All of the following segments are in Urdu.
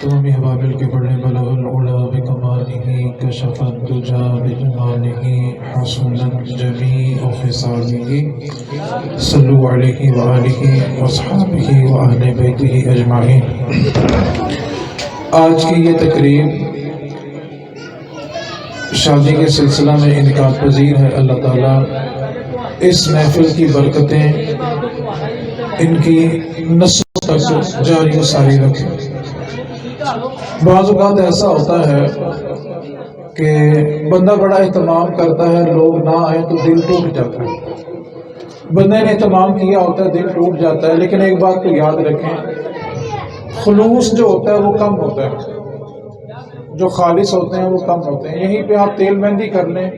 تمام حبابل کے بڑھنے بلغ العلا بکمالہ کشف الدجا بجمالہ حسنا جمیع خصالہ صلو علیہ وآلہ واصحابہ وآل بیتہ اجمعین۔ آج کی یہ تقریب شادی کے سلسلہ میں انعقاد پذیر ہے۔ اللہ تعالیٰ اس محفل کی برکتیں ان کی نسلوں تک جاری و ساری رکھے۔ بعض اوقات ایسا ہوتا ہے کہ بندہ بڑا اہتمام کرتا ہے، لوگ نہ آئے تو دل ٹوٹ جاتا ہے۔ بندے نے اہتمام کیا ہوتا ہے، دل ٹوٹ جاتا ہے، لیکن ایک بات کو یاد رکھیں، خلوص جو ہوتا ہے وہ کم ہوتا ہے، جو خالص ہوتے ہیں وہ کم ہوتے ہیں۔ یہیں پہ آپ تیل مہندی کر لیں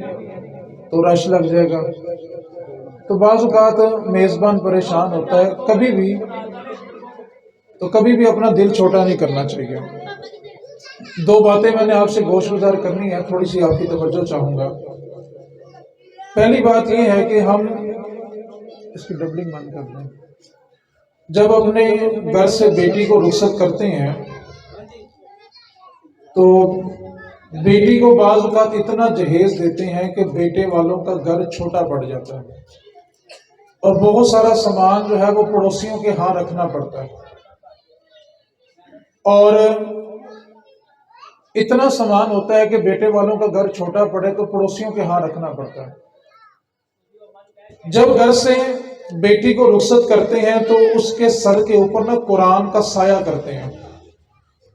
تو رش لگ جائے گا۔ تو بعض اوقات میزبان پریشان ہوتا ہے، کبھی بھی اپنا دل چھوٹا نہیں کرنا چاہیے۔ دو باتیں میں نے آپ سے گوش گزار کرنی ہے، تھوڑی سی آپ کی توجہ چاہوں گا۔ پہلی بات یہ ہے کہ ہم اس کی ڈبلنگ بند کر دیں۔ جب اپنے گھر سے بیٹی کو رخصت کرتے ہیں تو بیٹی کو بعض اوقات اتنا جہیز دیتے ہیں کہ بیٹے والوں کا گھر چھوٹا پڑ جاتا ہے، اور بہت سارا سامان جو ہے وہ پڑوسیوں کے ہاں رکھنا پڑتا ہے، اور اتنا سامان ہوتا ہے کہ بیٹے والوں کا گھر چھوٹا پڑے تو پڑوسیوں کے ہاں رکھنا پڑتا ہے۔ جب گھر سے بیٹی کو رخصت کرتے ہیں تو اس کے سر کے اوپر نا قرآن کا سایہ کرتے ہیں،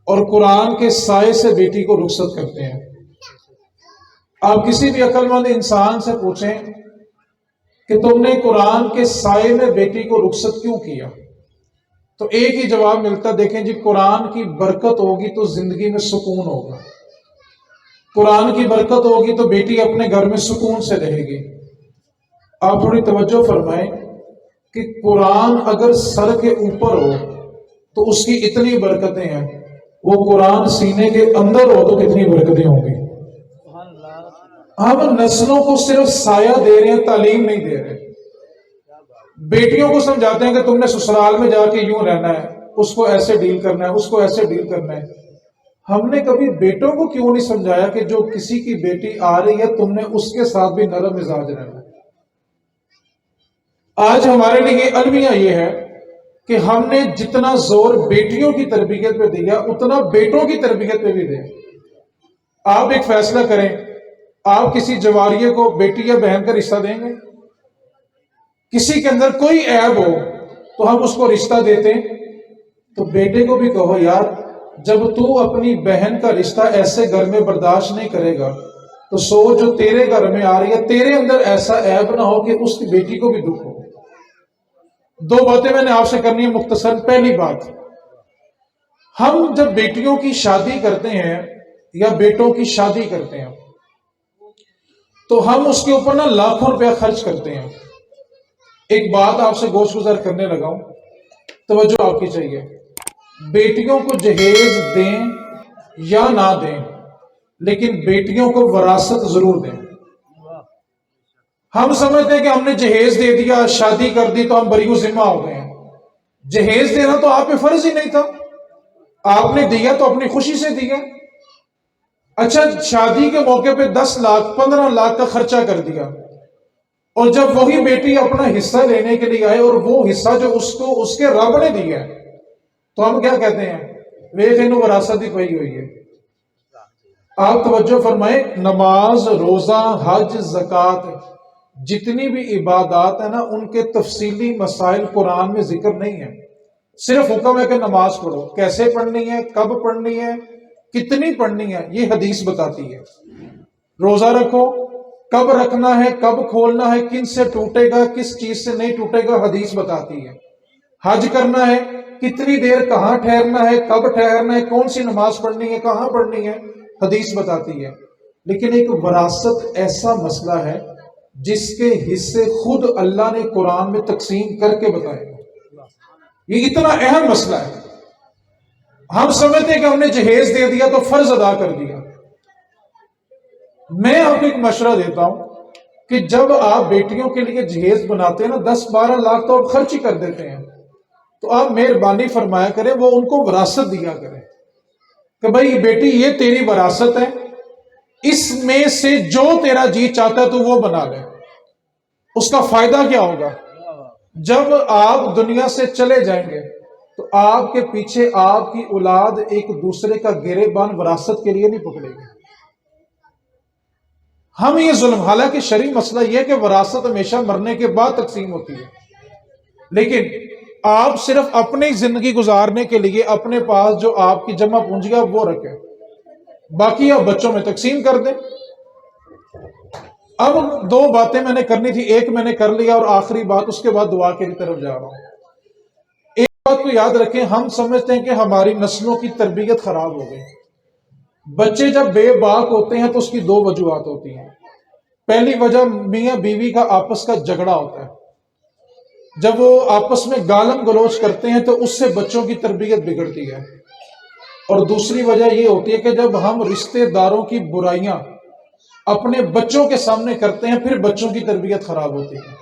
اور قرآن کے سائے سے بیٹی کو رخصت کرتے ہیں۔ آپ کسی بھی عقل مند انسان سے پوچھیں کہ تم نے قرآن کے سائے میں بیٹی کو رخصت کیوں کیا، تو ایک ہی جواب ملتا، دیکھیں جی، قرآن کی برکت ہوگی تو زندگی میں سکون ہوگا، قرآن کی برکت ہوگی تو بیٹی اپنے گھر میں سکون سے رہے گی۔ آپ تھوڑی توجہ فرمائیں کہ قرآن اگر سر کے اوپر ہو تو اس کی اتنی برکتیں ہیں، وہ قرآن سینے کے اندر ہو تو کتنی برکتیں ہوں گی۔ ہم نسلوں کو صرف سایہ دے رہے ہیں، تعلیم نہیں دے رہے۔ بیٹیوں کو سمجھاتے ہیں کہ تم نے سسرال میں جا کے یوں رہنا ہے، اس کو ایسے ڈیل کرنا ہے، اس کو ایسے ڈیل کرنا ہے۔ ہم نے کبھی بیٹوں کو کیوں نہیں سمجھایا کہ جو کسی کی بیٹی آ رہی ہے تم نے اس کے ساتھ بھی نرم مزاج رہنا ہے۔ آج ہمارے لیے المیہ یہ ہے کہ ہم نے جتنا زور بیٹیوں کی تربیت پہ دیا اتنا بیٹوں کی تربیت پہ بھی دیں۔ آپ ایک فیصلہ کریں، آپ کسی جواریے کو بیٹی یا بہن کا رشتہ دیں گے؟ کسی کے اندر کوئی عیب ہو تو ہم اس کو رشتہ دیتے ہیں؟ تو بیٹے کو بھی کہو، یار جب تو اپنی بہن کا رشتہ ایسے گھر میں برداشت نہیں کرے گا تو سوچ جو تیرے گھر میں آ رہی ہے تیرے اندر ایسا عیب نہ ہو کہ اس کی بیٹی کو بھی دکھ ہو۔ دو باتیں میں نے آپ سے کرنی ہے مختصر۔ پہلی بات، ہم جب بیٹیوں کی شادی کرتے ہیں یا بیٹوں کی شادی کرتے ہیں تو ہم اس کے اوپر نا لاکھوں روپیہ خرچ کرتے ہیں۔ ایک بات آپ سے گوش گزار کرنے لگا ہوں، توجہ آپ کی چاہیے۔ بیٹیوں کو جہیز دیں یا نہ دیں، لیکن بیٹیوں کو وراثت ضرور دیں۔ ہم سمجھتے ہیں کہ ہم نے جہیز دے دیا، شادی کر دی تو ہم بری ذمہ ہو گئے ہیں۔ جہیز دینا تو آپ پہ فرض ہی نہیں تھا، آپ نے دیا تو اپنی خوشی سے دیا۔ اچھا، شادی کے موقع پہ 10 لاکھ 15 لاکھ کا خرچہ کر دیا، اور جب وہی بیٹی اپنا حصہ لینے کے لیے آئے اور وہ حصہ جو اس کے رب نے دیا ہے تو ہم کیا کہتے ہیں؟ ویخ انہوں وراثت ہی پئی ہوئی ہے۔ آپ توجہ فرمائیں، نماز، روزہ، حج، زکوٰۃ، جتنی بھی عبادات ہیں نا ان کے تفصیلی مسائل قرآن میں ذکر نہیں ہے۔ صرف حکم ہے کہ نماز پڑھو، کیسے پڑھنی ہے، کب پڑھنی ہے، کتنی پڑھنی ہے، یہ حدیث بتاتی ہے۔ روزہ رکھو، کب رکھنا ہے، کب کھولنا ہے، کن سے ٹوٹے گا، کس چیز سے نہیں ٹوٹے گا، حدیث بتاتی ہے۔ حج کرنا ہے، کتنی دیر کہاں ٹھہرنا ہے، کب ٹھہرنا ہے، کون سی نماز پڑھنی ہے، کہاں پڑھنی ہے، حدیث بتاتی ہے۔ لیکن ایک وراثت ایسا مسئلہ ہے جس کے حصے خود اللہ نے قرآن میں تقسیم کر کے بتائے۔ یہ اتنا اہم مسئلہ ہے۔ ہم سمجھتے ہیں کہ ہم نے جہیز دے دیا تو فرض ادا کر دیا۔ میں آپ کو ایک مشورہ دیتا ہوں کہ جب آپ بیٹیوں کے لیے جہیز بناتے ہیں نا 10-12 لاکھ تو آپ خرچ ہی کر دیتے ہیں، تو آپ مہربانی فرمایا کریں وہ ان کو وراثت دیا کریں۔ کہ بھائی بیٹی یہ تیری وراثت ہے، اس میں سے جو تیرا جی چاہتا ہے تو وہ بنا لے۔ اس کا فائدہ کیا ہوگا؟ جب آپ دنیا سے چلے جائیں گے تو آپ کے پیچھے آپ کی اولاد ایک دوسرے کا گریبان وراثت کے لیے نہیں پکڑے گی۔ ہم یہ ظلم، حالانکہ شرعی مسئلہ یہ کہ وراثت ہمیشہ مرنے کے بعد تقسیم ہوتی ہے، لیکن آپ صرف اپنی زندگی گزارنے کے لیے اپنے پاس جو آپ کی جمع پونجی ہے وہ رکھیں، باقی آپ بچوں میں تقسیم کر دیں۔ اب دو باتیں میں نے کرنی تھی، ایک میں نے کر لیا اور آخری بات، اس کے بعد دعا کی طرف جا رہا ہوں۔ ایک بات کو یاد رکھیں، ہم سمجھتے ہیں کہ ہماری نسلوں کی تربیت خراب ہو گئی۔ بچے جب بے باک ہوتے ہیں تو اس کی دو وجوہات ہوتی ہیں۔ پہلی وجہ میاں بیوی کا آپس کا جھگڑا ہوتا ہے، جب وہ آپس میں گالم گلوچ کرتے ہیں تو اس سے بچوں کی تربیت بگڑتی ہے۔ اور دوسری وجہ یہ ہوتی ہے کہ جب ہم رشتہ داروں کی برائیاں اپنے بچوں کے سامنے کرتے ہیں پھر بچوں کی تربیت خراب ہوتی ہے۔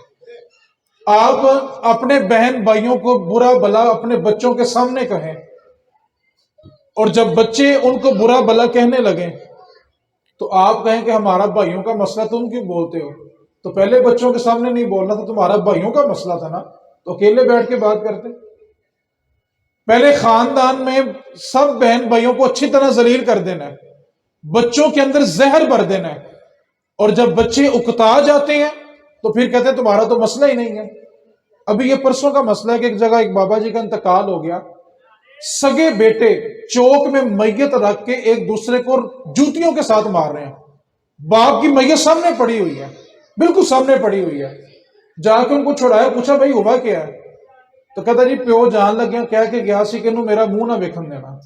آپ اپنے بہن بھائیوں کو برا بھلا اپنے بچوں کے سامنے کہیں، اور جب بچے ان کو برا بھلا کہنے لگیں تو آپ کہیں کہ ہمارا بھائیوں کا مسئلہ تم کیوں بولتے ہو؟ تو پہلے بچوں کے سامنے نہیں بولنا تھا، تمہارا بھائیوں کا مسئلہ تھا نا، تو اکیلے بیٹھ کے بات کرتے۔ پہلے خاندان میں سب بہن بھائیوں کو اچھی طرح ذلیل کر دینا ہے، بچوں کے اندر زہر بھر دینا ہے، اور جب بچے اکتا جاتے ہیں تو پھر کہتے ہیں تمہارا تو مسئلہ ہی نہیں ہے۔ ابھی یہ پرسوں کا مسئلہ ہے کہ ایک جگہ ایک بابا جی کا انتقال ہو گیا، سگے بیٹے چوک میں میت رکھ کے ایک دوسرے کو جوتیوں کے ساتھ مار رہے ہیں۔ باپ کی میت سامنے پڑی ہوئی ہے، بالکل سامنے پڑی ہوئی ہے۔ جا کے ان کو چھڑایا، پوچھا بھائی ہوا کیا ہے؟ تو کہتا جی پیو جان لگیا کہہ کے گیا سی کہ انہوں میرا منہ نہ ویکھن دینا،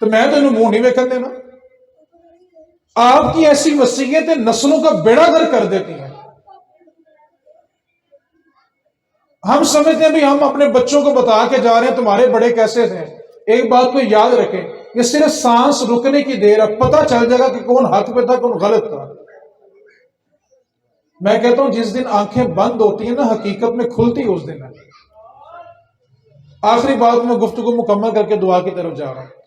تو میں تو انہوں منہ نہیں ویکھن دینا۔ آپ کی ایسی وصیتیں نسلوں کا بیڑا گرک کر دیتی ہیں۔ ہم سمجھتے ہیں بھی ہم اپنے بچوں کو بتا کے جا رہے ہیں تمہارے بڑے کیسے تھے۔ ایک بات کو یاد رکھیں، یہ صرف سانس رکنے کی دیر ہے، پتہ چل جائے گا کہ کون حق پہ تھا کون غلط تھا۔ میں کہتا ہوں جس دن آنکھیں بند ہوتی ہیں نا حقیقت میں کھلتی اس دن ہے۔ آخری بات میں گفتگو مکمل کر کے دعا کی طرف جا رہا ہوں۔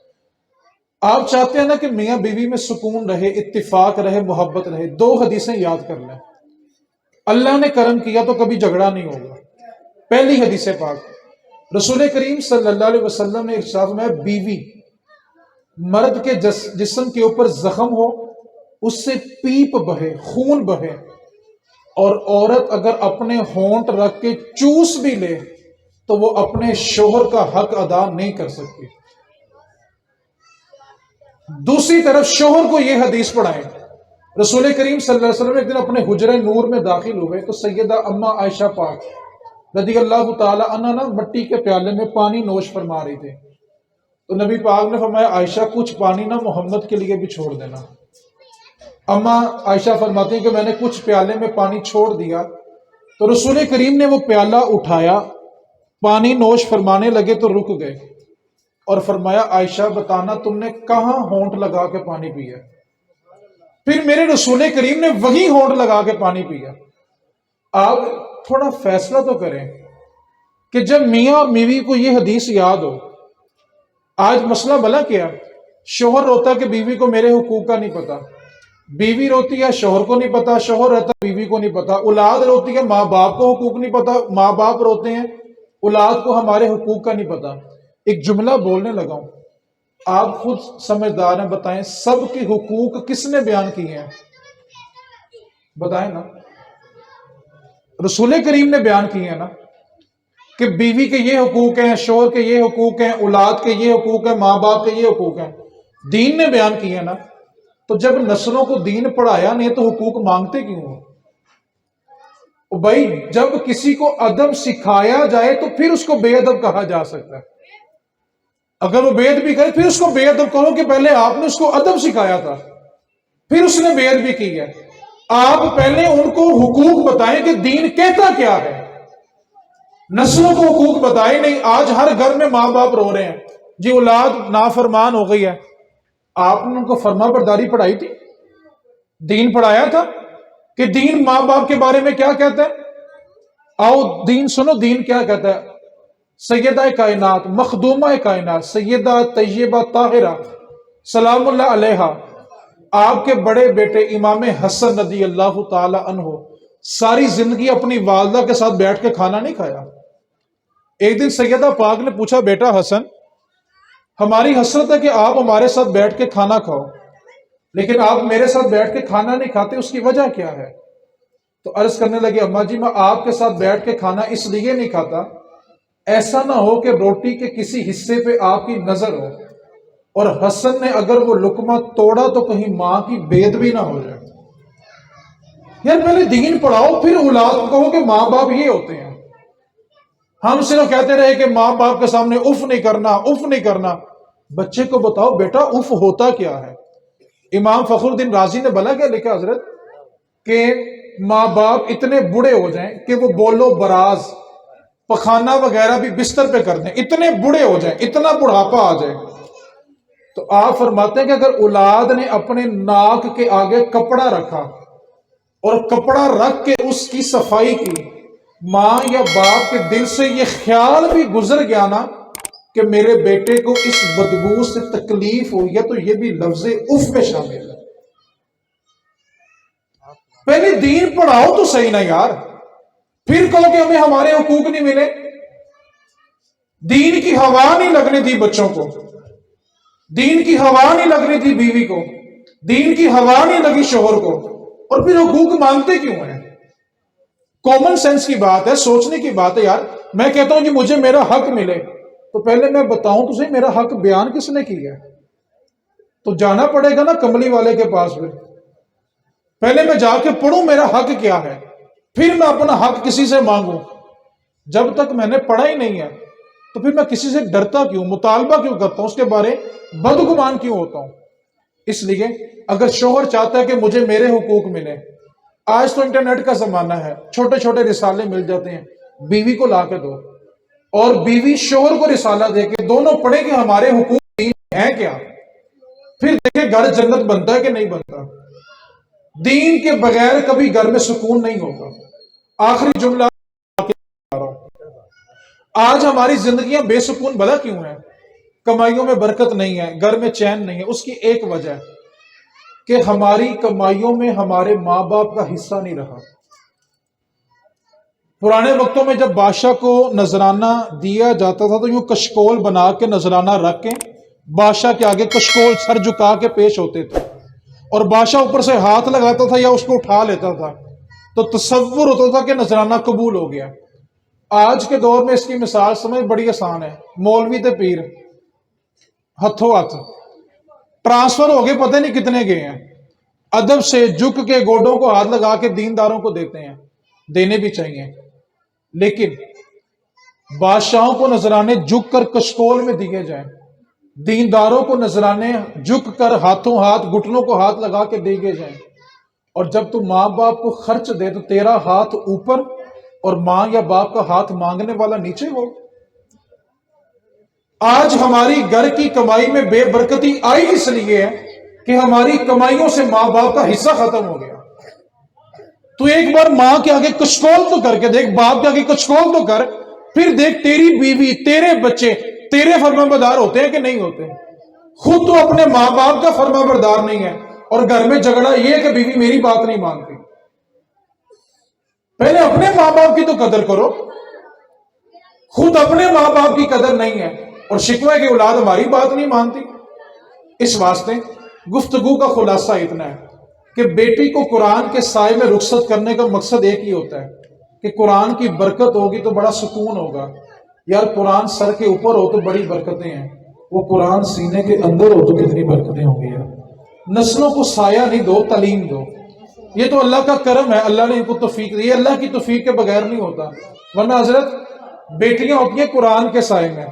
آپ چاہتے ہیں نا کہ میاں بیوی میں سکون رہے، اتفاق رہے، محبت رہے، دو حدیثیں یاد کر لیں۔ اللہ نے کرم کیا تو کبھی جھگڑا نہیں ہوگا۔ پہلی حدیث پاک، رسول کریم صلی اللہ علیہ وسلم نے ارشاد فرمایا، بیوی مرد کے جسم کے اوپر زخم ہو، اس سے پیپ بہے، خون بہے، اور عورت اگر اپنے ہونٹ رکھ کے چوس بھی لے تو وہ اپنے شوہر کا حق ادا نہیں کر سکتی۔ دوسری طرف شوہر کو یہ حدیث پڑھائیں، رسول کریم صلی اللہ علیہ وسلم ایک دن اپنے حجرہ نور میں داخل ہوئے تو سیدہ اما عائشہ پاک رضی اللہ تعالی عنہ نا مٹی کے پیالے میں پانی نوش فرما رہی تھے، تو نبی پاک نے فرمایا عائشہ کچھ پانی نا محمد کے لیے بھی چھوڑ دینا۔ اما عائشہ فرماتی ہیں کہ میں نے کچھ پیالے میں پانی چھوڑ دیا تو رسول کریم نے وہ پیالہ اٹھایا، پانی نوش فرمانے لگے تو رک گئے اور فرمایا عائشہ بتانا تم نے کہاں ہونٹ لگا کے پانی پیا؟ پھر میرے رسول کریم نے وہی ہونٹ لگا کے پانی پیا۔ آپ تھوڑا فیصلہ تو کریں کہ جب میاں اور بیوی کو یہ حدیث یاد ہو، آج مسئلہ بھلا کیا، شوہر روتا ہے کہ بیوی کو میرے حقوق کا نہیں پتا، بیوی روتی ہے شوہر کو نہیں پتا، شوہر رہتا ہے بیوی کو نہیں پتا، اولاد روتی ہے ماں باپ کو حقوق نہیں پتا، ماں باپ روتے ہیں اولاد کو ہمارے حقوق کا نہیں پتا۔ ایک جملہ بولنے لگا ہوں، آپ خود سمجھدار ہیں، بتائیں سب کے حقوق کس نے بیان کیے ہیں؟ بتائیں نا، رسول کریم نے بیان کیے ہیں نا، کہ بیوی کے یہ حقوق ہیں، شوہر کے یہ حقوق ہیں، اولاد کے یہ حقوق ہیں، ماں باپ کے یہ حقوق ہیں، دین نے بیان کیے ہیں نا۔ تو جب نسلوں کو دین پڑھایا نہیں تو حقوق مانگتے کیوں ہو؟ بھائی جب کسی کو ادب سکھایا جائے تو پھر اس کو بے ادب کہا جا سکتا ہے۔ اگر وہ بے ادبی کرے پھر اس کو بے ادب کہو کہ پہلے آپ نے اس کو ادب سکھایا تھا پھر اس نے بے ادبی کی ہے۔ آپ پہلے ان کو حقوق بتائیں کہ دین کہتا کیا ہے، نسلوں کو حقوق بتائے نہیں۔ آج ہر گھر میں ماں باپ رو رہے ہیں جی اولاد نافرمان ہو گئی ہے۔ آپ نے ان کو فرما برداری پڑھائی تھی؟ دین پڑھایا تھا کہ دین ماں باپ کے بارے میں کیا کہتا ہے؟ آؤ دین سنو، دین کیا کہتا ہے۔ سیدہ کائنات مخدومہ کائنات سیدہ طیبہ طاہرہ سلام اللہ علیہا، آپ کے بڑے بیٹے امام حسن رضی اللہ تعالی عنہ ساری زندگی اپنی والدہ کے ساتھ بیٹھ کے کھانا نہیں کھایا۔ ایک دن سیدہ پاک نے پوچھا، بیٹا حسن، ہماری حسرت ہے کہ آپ ہمارے ساتھ بیٹھ کے کھانا کھاؤ، لیکن آپ میرے ساتھ بیٹھ کے کھانا نہیں کھاتے، اس کی وجہ کیا ہے؟ تو عرض کرنے لگے، اماں جی میں آپ کے ساتھ بیٹھ کے کھانا اس لیے نہیں کھاتا، ایسا نہ ہو کہ روٹی کے کسی حصے پہ آپ کی نظر ہو اور حسن نے اگر وہ لقمہ توڑا تو کہیں ماں کی بید بھی نہ ہو جائے۔ یار پہلے دین پڑھاؤ، پھر اولاد کو کہو کہ ماں باپ یہ ہوتے ہیں۔ ہم صرف کہتے رہے کہ ماں باپ کے سامنے اف نہیں کرنا، اف نہیں کرنا۔ بچے کو بتاؤ بیٹا اف ہوتا کیا ہے۔ امام فخر الدین رازی نے بھلا کیا لکھا حضرت کہ ماں باپ اتنے بوڑھے ہو جائیں کہ وہ بولو براز پخانہ وغیرہ بھی بستر پہ کر دیں، اتنے بوڑھے ہو جائیں، اتنا بڑھاپا آ جائے، تو آپ فرماتے ہیں کہ اگر اولاد نے اپنے ناک کے آگے کپڑا رکھا اور کپڑا رکھ کے اس کی صفائی کی، ماں یا باپ کے دل سے یہ خیال بھی گزر گیا نا کہ میرے بیٹے کو اس بدبو سے تکلیف ہوئی ہے، تو یہ بھی لفظ اف میں شامل ہے۔ پہلے دین پڑھاؤ تو صحیح نا یار، پھر کہو کہ ہمیں ہمارے حقوق نہیں ملے۔ دین کی ہوا نہیں لگنے دی بچوں کو، دین کی ہوا نہیں لگنے دی بیوی کو، دین کی ہوا نہیں لگی شوہر کو، اور پھر حقوق مانگتے کیوں ہیں؟ کامن سینس کی بات ہے، سوچنے کی بات ہے یار۔ میں کہتا ہوں جی مجھے میرا حق ملے، تو پہلے میں بتاؤں تو صحیح میرا حق بیان کس نے کیا ہے؟ تو جانا پڑے گا نا کملی والے کے پاس، پہلے میں جا کے پڑھوں میرا حق کیا ہے، پھر میں اپنا حق کسی سے مانگوں۔ جب تک میں نے پڑھا ہی نہیں ہے تو پھر میں کسی سے ڈرتا کیوں، مطالبہ کیوں کرتا ہوں، اس کے بارے بدگمان کیوں ہوتا ہوں؟ اس لیے اگر شوہر چاہتا ہے کہ مجھے میرے حقوق ملے، آج تو انٹرنیٹ کا زمانہ ہے، چھوٹے چھوٹے رسالے مل جاتے ہیں، بیوی کو لا کے دو اور بیوی شوہر کو رسالہ دے کے دونوں پڑھے کہ ہمارے حقوق دین ہیں کیا، پھر دیکھیں گھر جنت بنتا ہے کہ نہیں بنتا۔ دین کے بغیر کبھی گھر میں سکون نہیں ہوگا۔ آخری جملہ، آج ہماری زندگیاں بے سکون بھلا کیوں ہیں؟ کمائیوں میں برکت نہیں ہے، گھر میں چین نہیں ہے۔ اس کی ایک وجہ ہے کہ ہماری کمائیوں میں ہمارے ماں باپ کا حصہ نہیں رہا۔ پرانے وقتوں میں جب بادشاہ کو نذرانہ دیا جاتا تھا تو یوں کشکول بنا کے نذرانہ رکھ کے بادشاہ کے آگے کشکول سر جھکا کے پیش ہوتے تھے، اور بادشاہ اوپر سے ہاتھ لگاتا تھا یا اس کو اٹھا لیتا تھا تو تصور ہوتا تھا کہ نذرانہ قبول ہو گیا۔ آج کے دور میں اس کی مثال سمجھ بڑی آسان ہے، مولوی تے پیر ہتھوں ہاتھ ٹرانسفر ہو گئے، پتہ نہیں کتنے گئے ہیں۔ ادب سے جھک کے گوڈوں کو ہاتھ لگا کے دینداروں کو دیتے ہیں، دینے بھی چاہیے، لیکن بادشاہوں کو نذرانے جھک کر کشکول میں دیے جائیں، دینداروں کو نذرانے جھک کر ہاتھوں ہاتھ گھٹنوں کو ہاتھ لگا کے دیے جائیں، اور جب تو ماں باپ کو خرچ دے تو تیرا ہاتھ اوپر اور ماں یا باپ کا ہاتھ مانگنے والا نیچے ہو۔ آج ہماری گھر کی کمائی میں بے برکتی آئی اس لیے ہے کہ ہماری کمائیوں سے ماں باپ کا حصہ ختم ہو گیا۔ تو ایک بار ماں کے آگے کچکول تو کر کے دیکھ، باپ کے آگے کچکول تو کر، پھر دیکھ تیری بیوی تیرے بچے تیرے فرما بردار ہوتے ہیں کہ نہیں ہوتے۔ خود تو اپنے ماں باپ کا فرما بردار نہیں ہے اور گھر میں جھگڑا یہ ہے کہ بیوی میری بات نہیں مانتی۔ پہلے اپنے ماں باپ کی تو قدر کرو، خود اپنے ماں باپ کی قدر نہیں ہے اور شکوہ کہ اولاد ہماری بات نہیں مانتی۔ اس واسطے گفتگو کا خلاصہ اتنا ہے کہ بیٹی کو قرآن کے سائے میں رخصت کرنے کا مقصد ایک ہی ہوتا ہے کہ قرآن کی برکت ہوگی تو بڑا سکون ہوگا۔ یار قرآن سر کے اوپر ہو تو بڑی برکتیں ہیں، وہ قرآن سینے کے اندر ہو تو کتنی برکتیں ہوں گی یار۔ نسلوں کو سایہ نہیں دو، تعلیم دو، یہ تو اللہ کا کرم ہے، اللہ نے ان کو توفیق دی، یہ اللہ کی توفیق کے بغیر نہیں ہوتا۔ ورنہ حضرت بیٹیاں ہوتی ہیں قرآن کے سائے میں،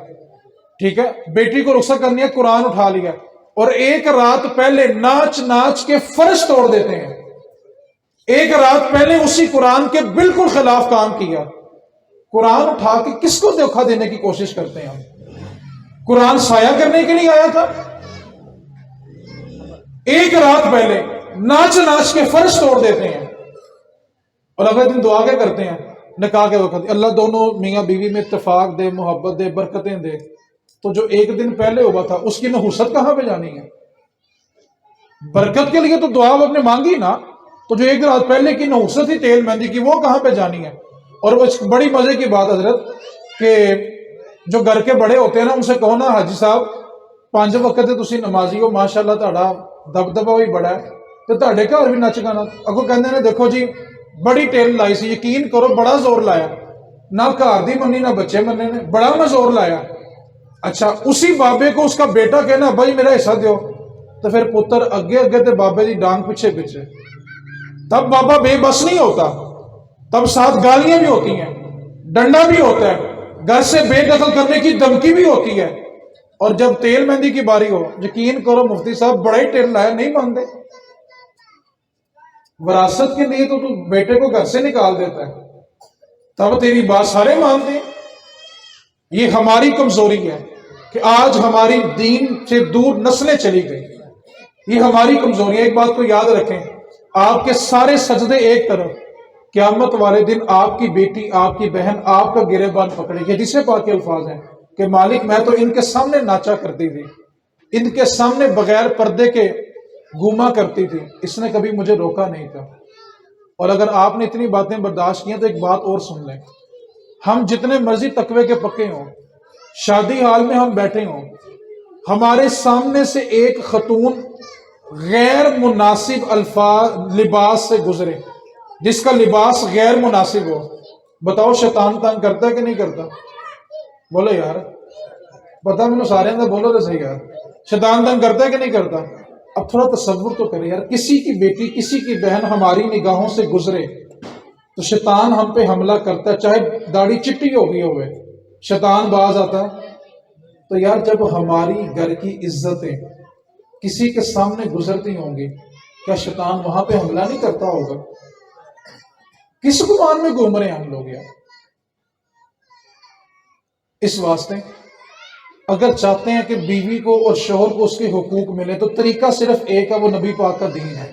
ٹھیک ہے، بیٹی کو رخصت کرنی ہے، قرآن اٹھا لیا اور ایک رات پہلے ناچ ناچ کے فرش توڑ دیتے ہیں، ایک رات پہلے اسی قرآن کے بالکل خلاف کام کیا۔ قرآن اٹھا کے کس کو دھوکہ دینے کی کوشش کرتے ہیں ہم؟ قرآن سایہ کرنے کے لیے آیا تھا، ایک رات پہلے ناچ ناچ کے فرش توڑ دیتے ہیں اور اگلے دن دعا کیا کرتے ہیں؟ نکاح کے وقت اللہ دونوں میاں بیوی میں اتفاق دے، محبت دے، برکتیں دے، تو جو ایک دن پہلے ہوا تھا اس کی نحوست کہاں پہ جانی ہے؟ برکت کے لیے تو دعا آپ نے مانگی نا، تو جو ایک رات پہلے کی نحوست تھی تیل مہندی کی، وہ کہاں پہ جانی ہے؟ اور وہ بڑی مزے کی بات حضرت کہ جو گھر کے بڑے ہوتے ہیں نا، ان سے کہو نا حاجی صاحب 5 وقت تسی نمازی ہو، ماشاءاللہ تہاڈا دبدبا بھی بڑا ہے، تو تہاڈے گھر بھی نچ گانا اگو کہندے نے دیکھو جی بڑی ٹیل لائی سی، یقین کرو بڑا زور لایا، نہ گھر دی منی نہ بچے مننے نے، بڑا میں زور لایا۔ اچھا اسی بابے کو اس کا بیٹا کہنا بھائی میرا حصہ دیو، تو پھر پتر اگے اگے تے بابے دی ڈانگ پیچھے پیچھے، تب بابا بے بس نہیں ہوتا، تب ساتھ گالیاں بھی ہوتی ہیں، ڈنڈا بھی ہوتا ہے، گھر سے بے دخل کرنے کی دھمکی بھی ہوتی ہے۔ اور جب تیل مہندی کی باری ہو، یقین کرو مفتی صاحب بڑا ہی ٹیل لایا، نہیں مانتے۔ وراثت کے لیے تو بیٹے کو گھر سے نکال دیتا ہے، تب تیری بات سارے مانتے ہیں۔ یہ ہماری کمزوری ہے کہ آج ہماری دین سے دور نسلیں چلی گئی، یہ ہماری کمزوری ہے۔ ایک بات کو یاد رکھیں، آپ کے سارے سجدے ایک طرف، قیامت والے دن آپ کی بیٹی، آپ کی بہن آپ کا گریبان پکڑے گی۔ حدیث پاک کے الفاظ ہیں کہ مالک میں تو ان کے سامنے ناچا کرتی تھی، ان کے سامنے بغیر پردے کے گھوما کرتی تھی، اس نے کبھی مجھے روکا نہیں تھا۔ اور اگر آپ نے اتنی باتیں برداشت کی ہیں تو ایک بات اور سن لیں، ہم جتنے مرضی تقوی کے پکے ہوں، شادی حال میں ہم بیٹھے ہوں، ہمارے سامنے سے ایک خاتون غیر مناسب لباس سے گزرے، جس کا لباس غیر مناسب ہو، بتاؤ شیطان تنگ کرتا ہے کہ نہیں کرتا؟ بولو یار، پتا میں سارے اندر بولو تو صحیح یار، شیطان تنگ کرتا ہے کہ نہیں کرتا؟ اب تھوڑا تصور تو کرے یار، کسی کی بیٹی، کسی کی بہن ہماری نگاہوں سے گزرے تو شیطان ہم پہ حملہ کرتا ہے، چاہے داڑھی چٹی ہو گئی ہوئے، شیطان باز آتا ہے۔ تو یار جب ہماری گھر کی عزتیں کسی کے سامنے گزرتی ہوں گی، کیا شیطان وہاں پہ حملہ نہیں کرتا ہوگا؟ کس گمان میں گھوم رہے ہیں ہم لوگ یار؟ اس واسطے اگر چاہتے ہیں کہ بیوی کو اور شوہر کو اس کے حقوق ملے تو طریقہ صرف ایک ہے، وہ نبی پاک کا دین ہے۔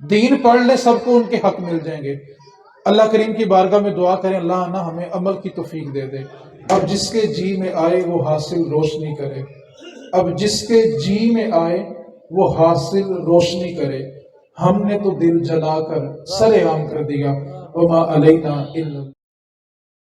دین پڑھ لے، سب کو ان کے حق مل جائیں گے۔ اللہ کریم کی بارگاہ میں دعا کریں اللہ نہ ہمیں عمل کی توفیق دے دے۔ اب جس کے جی میں آئے وہ حاصل روشنی کرے، اب جس کے جی میں آئے وہ حاصل روشنی کرے۔ ہم نے تو دل جلا کر سر عام کر دیا، وما علینا الا